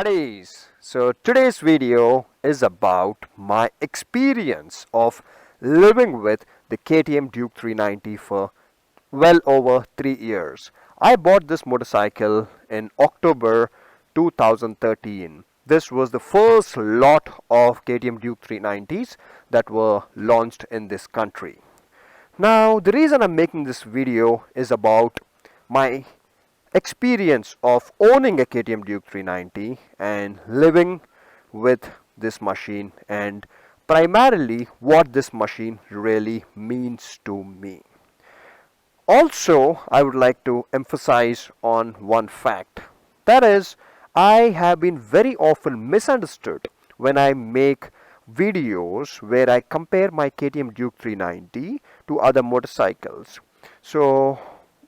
buddies. So today's video is about my experience of living with the KTM Duke 390 for well over 3 years. I bought this motorcycle in October 2013. This was the first lot of KTM Duke 390s that were launched in this country. Now, the reason I'm making this video is about my experience of owning a KTM Duke 390 and living with this machine, and primarily what this machine really means to me. Also, I would like to emphasize on one fact. That is, I have been very often misunderstood when I make videos where I compare my KTM Duke 390 to other motorcycles. So,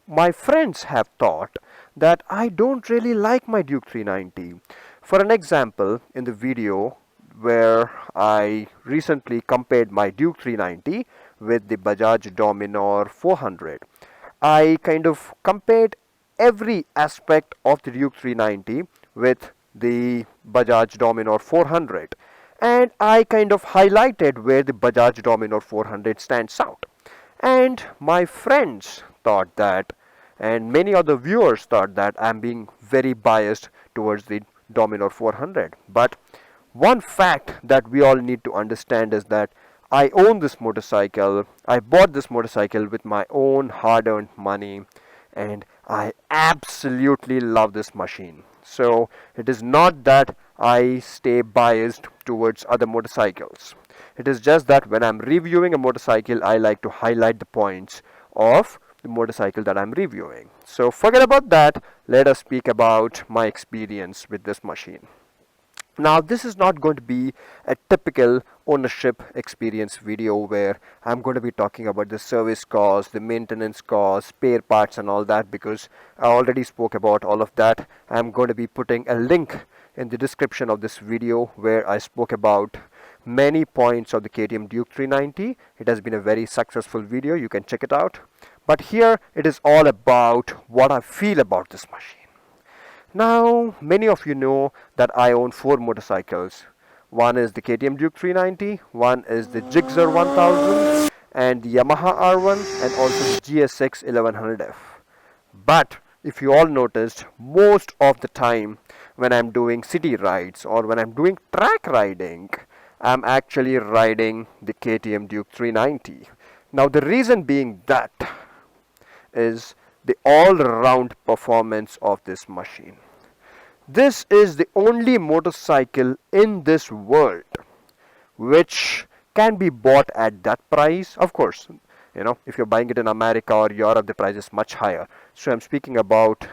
my friends have thought that I don't really like my Duke 390. For an example, in the video where I recently compared my Duke 390 with the Bajaj Dominar 400, I kind of compared every aspect of the Duke 390 with the Bajaj Dominar 400, and I kind of highlighted where the Bajaj Dominar 400 stands out. And my friends thought that, and many other viewers thought that I'm being very biased towards the Dominar 400. But one fact that we all need to understand is that I own this motorcycle. I bought this motorcycle with my own hard-earned money, and I absolutely love this machine. So it is not that I stay biased towards other motorcycles. It is just that when I'm reviewing a motorcycle, I like to highlight the points of the motorcycle that I'm reviewing. So forget about that. Let us speak about my experience with this machine. Now, this is not going to be a typical ownership experience video where I'm going to be talking about the service cost, the maintenance cost, spare parts and all that, because I already spoke about all of that. I'm going to be putting a link in the description of this video where I spoke about many points of the KTM Duke 390. It has been a very successful video. You can check it out. But here it is all about what I feel about this machine. Now, many of you know that I own 4 motorcycles. One is the KTM Duke 390, one is the Gixxer 1000, and the Yamaha R1, and also the GSX 1100F. But if you all noticed, most of the time when I'm doing city rides or when I'm doing track riding, I'm actually riding the KTM Duke 390. Now, the reason being that is the all-round performance of this machine. This is the only motorcycle in this world which can be bought at that price. Of course, if you're buying it in America or Europe, the price is much higher. So I'm speaking about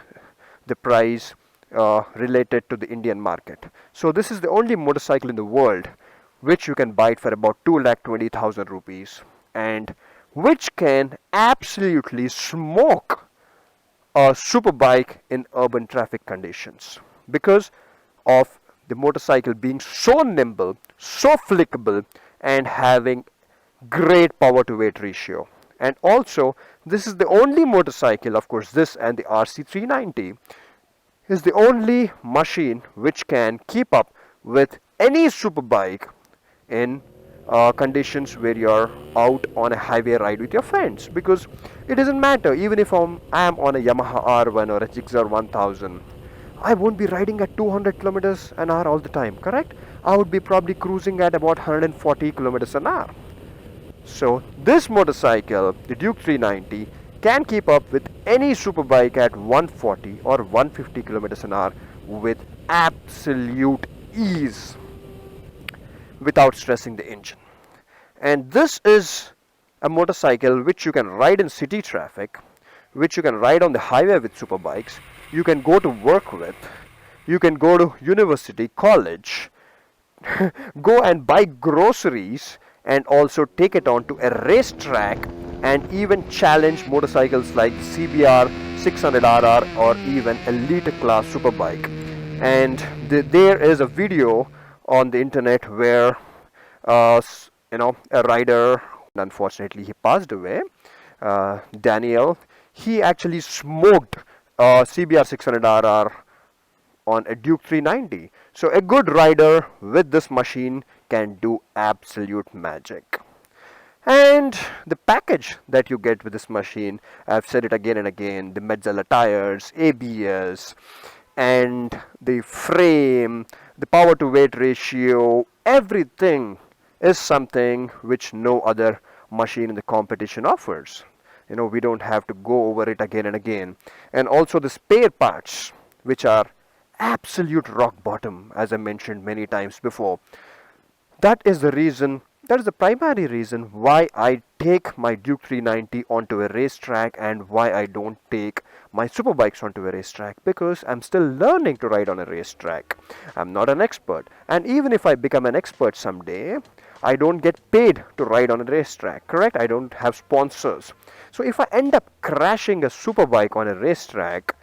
the price related to the Indian market. So this is the only motorcycle in the world which you can buy it for about 2,20,000 rupees, and which can absolutely smoke a superbike in urban traffic conditions because of the motorcycle being so nimble, so flickable, and having great power to weight ratio. And also, this is the only motorcycle, of course this and the RC390 is the only machine which can keep up with any superbike in conditions where you're out on a highway ride with your friends, because it doesn't matter. Even if I'm on a Yamaha R1 or a Gixxer 1000, I won't be riding at 200 kilometers an hour all the time, correct? I would be probably cruising at about 140 kilometers an hour. So this motorcycle, the Duke 390, can keep up with any superbike at 140 or 150 kilometers an hour with absolute ease, without stressing the engine. And this is a motorcycle which you can ride in city traffic, which you can ride on the highway with superbikes, you can go to work with, you can go to university, college, go and buy groceries, and also take it on to a racetrack and even challenge motorcycles like CBR 600RR or even Elite Class Superbike. And there is a video on the internet where a rider, unfortunately he passed away, Daniel, he actually smoked CBR 600RR on a Duke 390. So a good rider with this machine can do absolute magic. And the package that you get with this machine, I've said it again and again, the Metzeler tires, ABS, and the frame, the power to weight ratio, everything is something which no other machine in the competition offers. We don't have to go over it again and again. And also the spare parts, which are absolute rock bottom, as I mentioned many times before. That is the primary reason why I take my Duke 390 onto a racetrack and why I don't take my superbikes onto a racetrack, because I'm still learning to ride on a racetrack. I'm not an expert, and even if I become an expert someday, I don't get paid to ride on a racetrack, correct? I don't have sponsors. So if I end up crashing a superbike on a racetrack,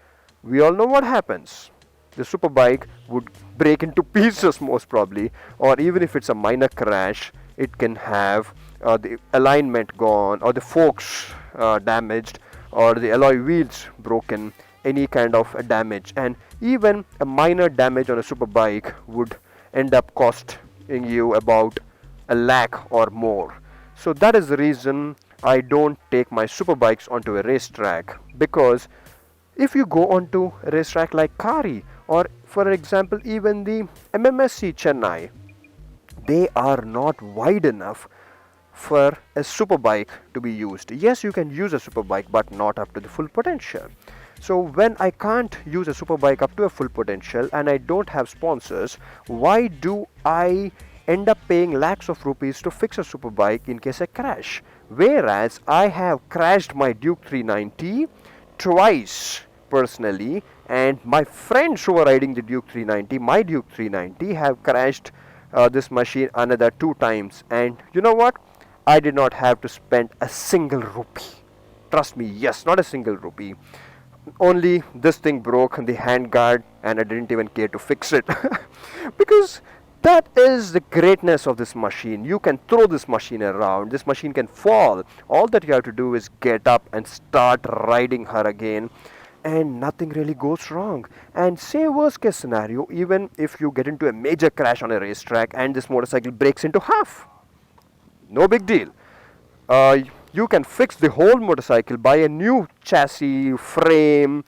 we all know what happens. The superbike would break into pieces most probably, or even if it's a minor crash, it can have the alignment gone, or the forks damaged, or the alloy wheels broken, any kind of damage. And even a minor damage on a superbike would end up costing you about a lakh or more. So that is the reason I don't take my superbikes onto a racetrack, because if you go onto a racetrack like Kari, or for example even the MMSC Chennai, they are not wide enough for a superbike to be used. Yes, you can use a superbike, but not up to the full potential. So when I can't use a superbike up to a full potential and I don't have sponsors, why do I end up paying lakhs of rupees to fix a superbike in case I crash? Whereas I have crashed my Duke 390 twice personally, and my friends who are riding the Duke 390, my Duke 390, have crashed this machine another 2 times, and you know what? I did not have to spend a single rupee. Trust me, yes, not a single rupee. Only this thing broke the handguard and I didn't even care to fix it. Because that is the greatness of this machine. You can throw this machine around, this machine can fall. All that you have to do is get up and start riding her again, and nothing really goes wrong. And say worst case scenario, even if you get into a major crash on a racetrack and this motorcycle breaks into half, no big deal. You can fix the whole motorcycle, buy a new chassis, frame,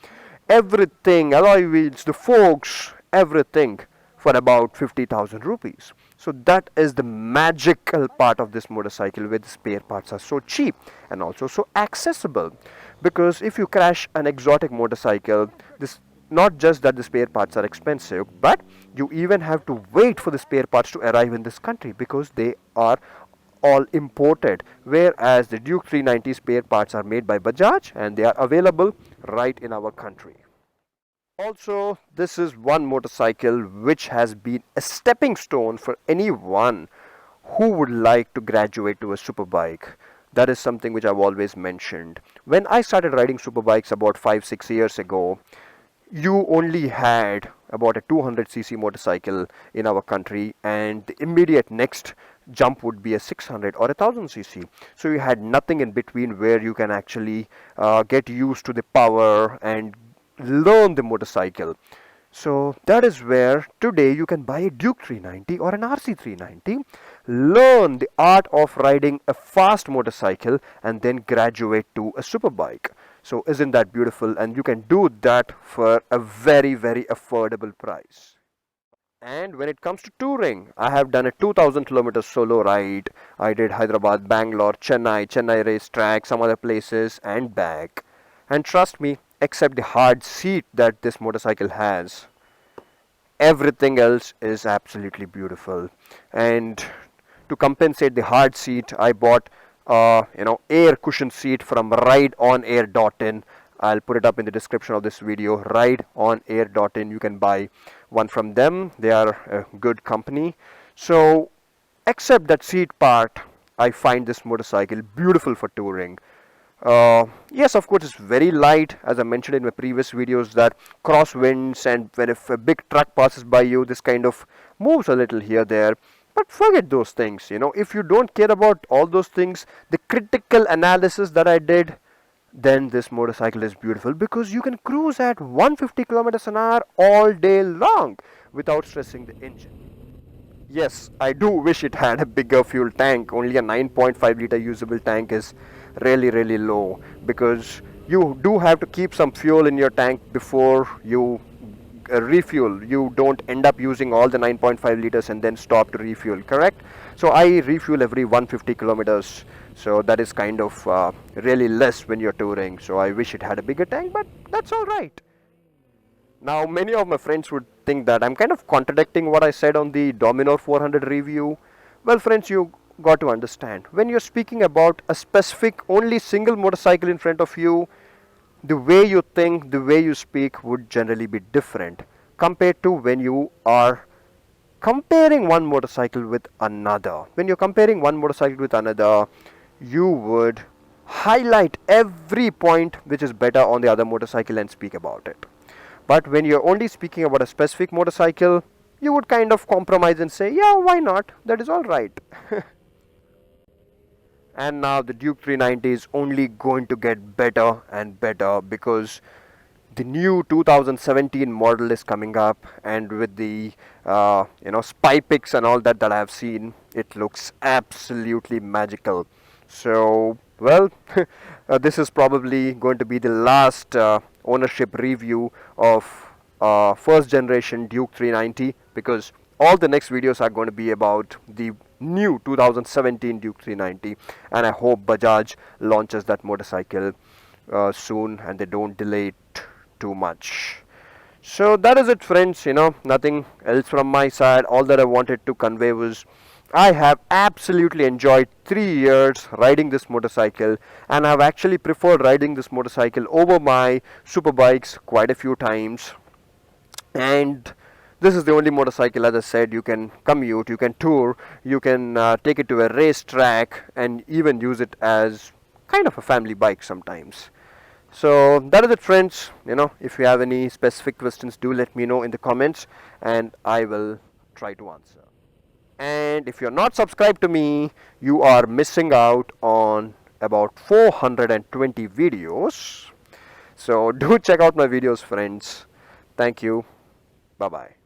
everything, alloy wheels, the forks, everything for about 50,000 rupees. So that is the magical part of this motorcycle, where the spare parts are so cheap and also so accessible. Because if you crash an exotic motorcycle, this not just that the spare parts are expensive, but you even have to wait for the spare parts to arrive in this country, because they are all imported, whereas the Duke 390 spare parts are made by Bajaj and they are available right in our country. Also, this is one motorcycle which has been a stepping stone for anyone who would like to graduate to a superbike. That is something which I've always mentioned. When I started riding superbikes about 5-6 years ago, you only had about a 200cc motorcycle in our country, and the immediate next jump would be a 600 or a 1000cc. So you had nothing in between where you can actually get used to the power and learn the motorcycle. So that is where today you can buy a Duke 390 or an RC 390, learn the art of riding a fast motorcycle, and then graduate to a superbike. So isn't that beautiful? And you can do that for a very, very affordable price. And when it comes to touring, I have done a 2000 kilometer solo ride. I did Hyderabad, Bangalore, Chennai racetrack, some other places, and back. And trust me, except the hard seat that this motorcycle has, everything else is absolutely beautiful. And to compensate the hard seat, I bought air cushion seat from rideonair.in. I'll put it up in the description of this video. Rideonair.in. You can buy one from them. They are a good company. So except that seat part, I find this motorcycle beautiful for touring. Yes, of course, it's very light, as I mentioned in my previous videos, that crosswinds, and when if a big truck passes by you, this kind of moves a little here there. But forget those things, if you don't care about all those things, the critical analysis that I did, then this motorcycle is beautiful because you can cruise at 150 kilometers an hour all day long without stressing the engine. Yes, I do wish it had a bigger fuel tank. Only a 9.5 liter usable tank is really low, because you do have to keep some fuel in your tank before you refuel. You don't end up using all the 9.5 liters and then stop to refuel, correct? So I refuel every 150 kilometers. So that is kind of really less when you're touring. So I wish it had a bigger tank, but that's all right. Now, many of my friends would think that I'm kind of contradicting what I said on the Dominar 400 review. Well, friends, you got to understand, when you're speaking about a specific, only single motorcycle in front of you, the way you think, the way you speak would generally be different compared to when you are comparing one motorcycle with another. When you're comparing one motorcycle with another, you would highlight every point which is better on the other motorcycle and speak about it. But when you're only speaking about a specific motorcycle, you would kind of compromise and say, yeah, why not? That is all right. And now the Duke 390 is only going to get better and better, because the new 2017 model is coming up, and with the spy pics and all that I have seen, it looks absolutely magical. So, well, this is probably going to be the last ownership review of first generation Duke 390, because all the next videos are going to be about the new 2017 Duke 390, and I hope Bajaj launches that motorcycle soon and they don't delay it too much. So that is it, friends. Nothing else from my side. All that I wanted to convey was I have absolutely enjoyed 3 years riding this motorcycle, and I've actually preferred riding this motorcycle over my super bikes quite a few times. And this is the only motorcycle, as I said, you can commute, you can tour, you can take it to a race track, and even use it as kind of a family bike sometimes. So that is it, friends. If you have any specific questions, do let me know in the comments and I will try to answer. And if you're not subscribed to me, you are missing out on about 420 videos. So do check out my videos, friends. Thank you. Bye bye.